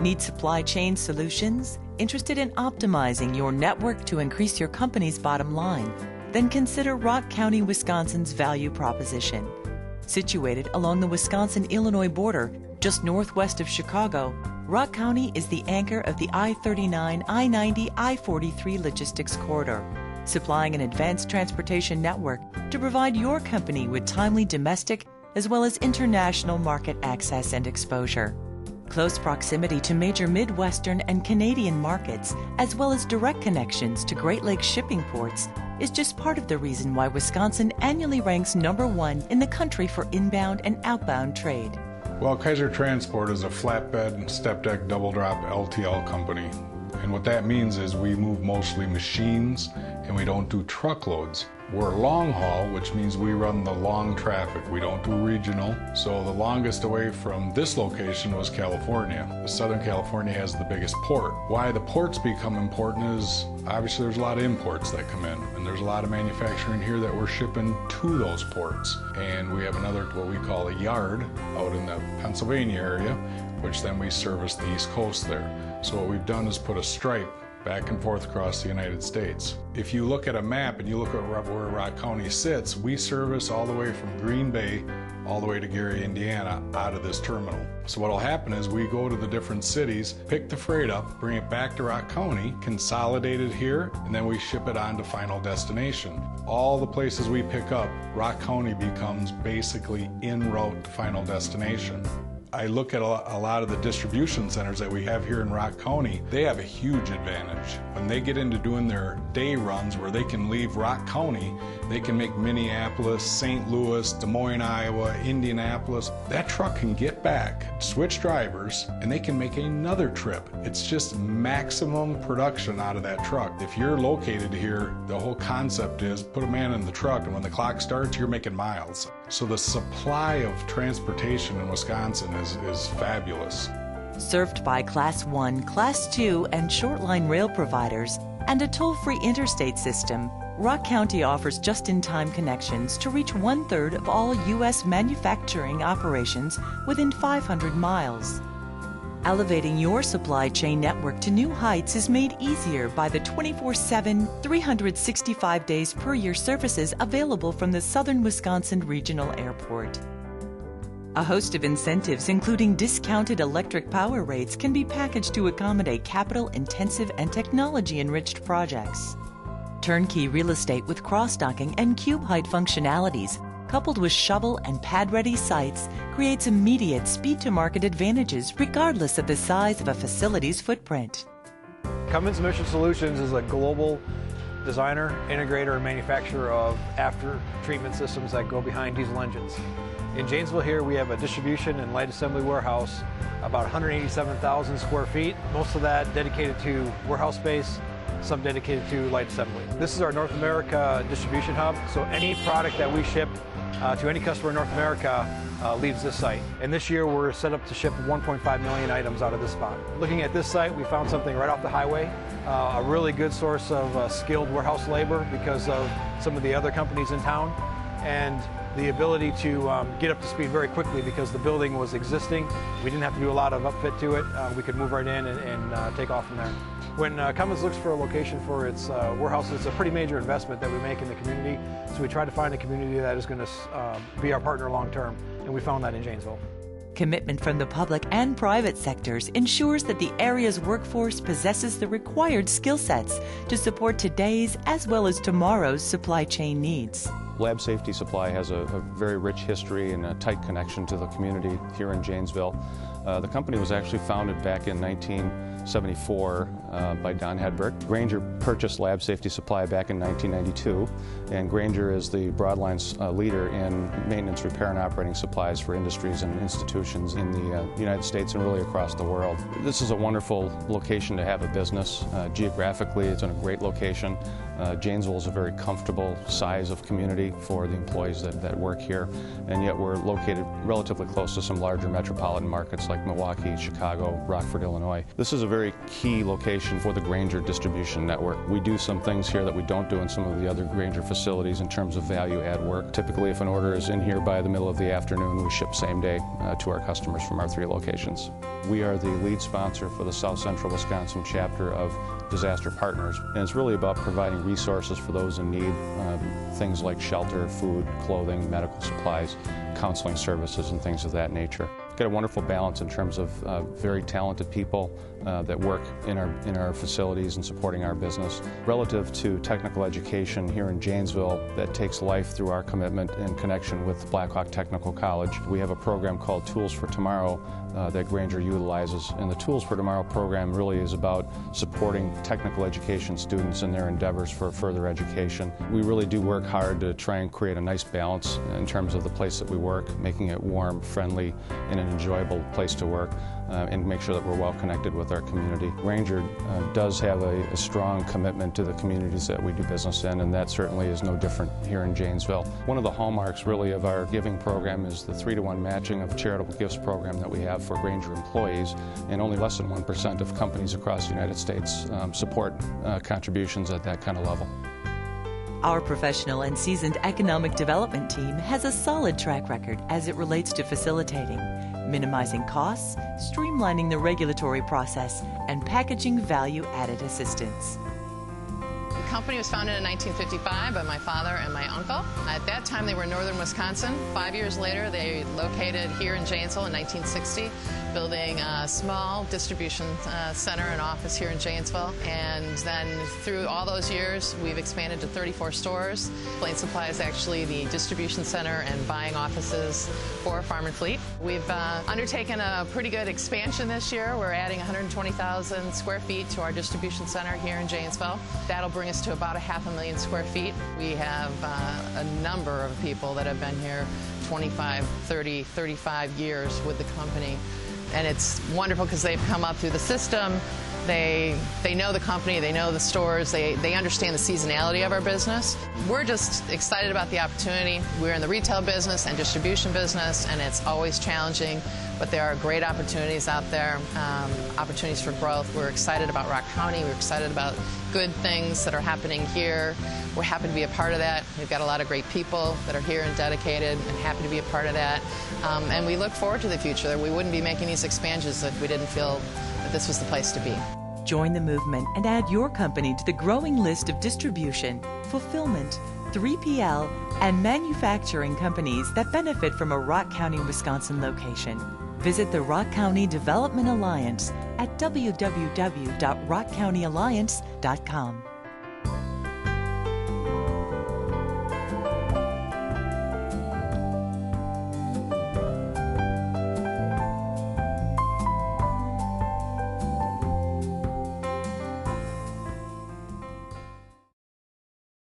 Need supply chain solutions? Interested in optimizing your network to increase your company's bottom line? Then consider Rock County, Wisconsin's value proposition. Situated along the Wisconsin-Illinois border, just northwest of Chicago, Rock County is the anchor of the I-39, I-90, I-43 logistics corridor, supplying an advanced transportation network to provide your company with timely domestic as well as international market access and exposure. Close proximity to major Midwestern and Canadian markets, as well as direct connections to Great Lakes shipping ports, is just part of the reason why Wisconsin annually ranks #1 in the country for inbound and outbound trade. Well, Kaiser Transport is a flatbed, step deck, double drop LTL company. And what that means is we move mostly machines and we don't do truckloads. We're long haul, which means we run the long traffic. We don't do regional. So the longest away from this location was California. Southern California has the biggest port. Why the ports become important is obviously there's a lot of imports that come in, and there's a lot of manufacturing here that we're shipping to those ports. And we have another, what we call a yard out in the Pennsylvania area, which then we service the East Coast there. So what we've done is put a stripe back and forth across the United States. If you look at a map and you look at where Rock County sits, we service all the way from Green Bay all the way to Gary, Indiana out of this terminal. So what'll happen is we go to the different cities, pick the freight up, bring it back to Rock County, consolidate it here, and then we ship it on to final destination. All the places we pick up, Rock County becomes basically en route to final destination. I look at a lot of the distribution centers that we have here in Rock County. They have a huge advantage. When they get into doing their day runs where they can leave Rock County, they can make Minneapolis, St. Louis, Des Moines, Iowa, Indianapolis. That truck can get back, switch drivers, and they can make another trip. It's just maximum production out of that truck. If you're located here, the whole concept is put a man in the truck, and when the clock starts, you're making miles. So the supply of transportation in Wisconsin is fabulous. Served by Class 1, Class 2, and short-line rail providers, and a toll-free interstate system, Rock County offers just-in-time connections to reach 1/3 of all U.S. manufacturing operations within 500 miles. Elevating your supply chain network to new heights is made easier by the 24/7, 365 days per year services available from the Southern Wisconsin Regional Airport. A host of incentives, including discounted electric power rates, can be packaged to accommodate capital-intensive and technology-enriched projects. Turnkey real estate with cross-docking and cube height functionalities, coupled with shovel and pad-ready sites, creates immediate speed-to-market advantages regardless of the size of a facility's footprint. Cummins Mission Solutions is a global designer, integrator, and manufacturer of after-treatment systems that go behind diesel engines. In Janesville here, we have a distribution and light assembly warehouse, about 187,000 square feet, most of that dedicated to warehouse space, some dedicated to light assembly. This is our North America distribution hub, so any product that we ship to any customer in North America leaves this site. And this year we're set up to ship 1.5 million items out of this spot. Looking at this site, we found something right off the highway, a really good source of skilled warehouse labor because of some of the other companies in town, and the ability to get up to speed very quickly because the building was existing. We didn't have to do a lot of upfit to it. We could move right in and take off from there. When Cummins looks for a location for its warehouse, it's a pretty major investment that we make in the community. So we try to find a community that is going to be our partner long term, and we found that in Janesville. Commitment from the public and private sectors ensures that the area's workforce possesses the required skill sets to support today's as well as tomorrow's supply chain needs. Lab Safety Supply has a very rich history and a tight connection to the community here in Janesville. The company was actually founded back in 1974 by Don Hedberg. Grainger purchased Lab Safety Supply back in 1992, and Grainger is the broadline leader in maintenance, repair, and operating supplies for industries and institutions in the United States and really across the world. This is a wonderful location to have a business. Geographically, it's in a great location. Janesville is a very comfortable size of community for the employees that work here, and yet we're located relatively close to some larger metropolitan markets like Milwaukee, Chicago, Rockford, Illinois. This is a very key location for the Grainger distribution network. We do some things here that we don't do in some of the other Grainger facilities in terms of value-add work. Typically, if an order is in here by the middle of the afternoon, we ship same day to our customers from our 3 locations. We are the lead sponsor for the South Central Wisconsin chapter of Disaster Partners, and it's really about providing resources for those in need, things like shelter, food, clothing, medical supplies, counseling services, and things of that nature. Got a wonderful balance in terms of very talented people that work in our facilities and supporting our business. Relative to technical education here in Janesville, that takes life through our commitment in connection with Blackhawk Technical College. We have a program called Tools for Tomorrow that Grainger utilizes, and the Tools for Tomorrow program really is about supporting technical education students in their endeavors for further education. We really do work hard to try and create a nice balance in terms of the place that we work, making it warm, friendly, and an enjoyable place to work, and make sure that we're well connected with our community. Grainger does have a strong commitment to the communities that we do business in, and that certainly is no different here in Janesville. One of the hallmarks really of our giving program is the 3-to-1 matching of charitable gifts program that we have for Grainger employees, and only less than 1% of companies across the United States support contributions at that kind of level. Our professional and seasoned economic development team has a solid track record as it relates to facilitating, minimizing costs, streamlining the regulatory process, and packaging value-added assistance. The company was founded in 1955 by my father and my uncle. At that time, they were in northern Wisconsin. 5 years later, they located here in Janesville in 1960, building a small distribution center and office here in Janesville. And then through all those years, we've expanded to 34 stores. Blaine Supply is actually the distribution center and buying offices for Farm and Fleet. We've undertaken a pretty good expansion this year. We're adding 120,000 square feet to our distribution center here in Janesville. That'll bring us to about 500,000 square feet. We have a number of people that have been here 25, 30, 35 years with the company. And it's wonderful because they've come up through the system. They know the company, they know the stores, they understand the seasonality of our business. We're just excited about the opportunity. We're in the retail business and distribution business, and it's always challenging, but there are great opportunities out there, opportunities for growth. We're excited about Rock County. We're excited about good things that are happening here. We're happy to be a part of that. We've got a lot of great people that are here and dedicated and happy to be a part of that. And we look forward to the future. We wouldn't be making these expansions if we didn't feel that this was the place to be. Join the movement and add your company to the growing list of distribution, fulfillment, 3PL, and manufacturing companies that benefit from a Rock County, Wisconsin location. Visit the Rock County Development Alliance at www.rockcountyalliance.com.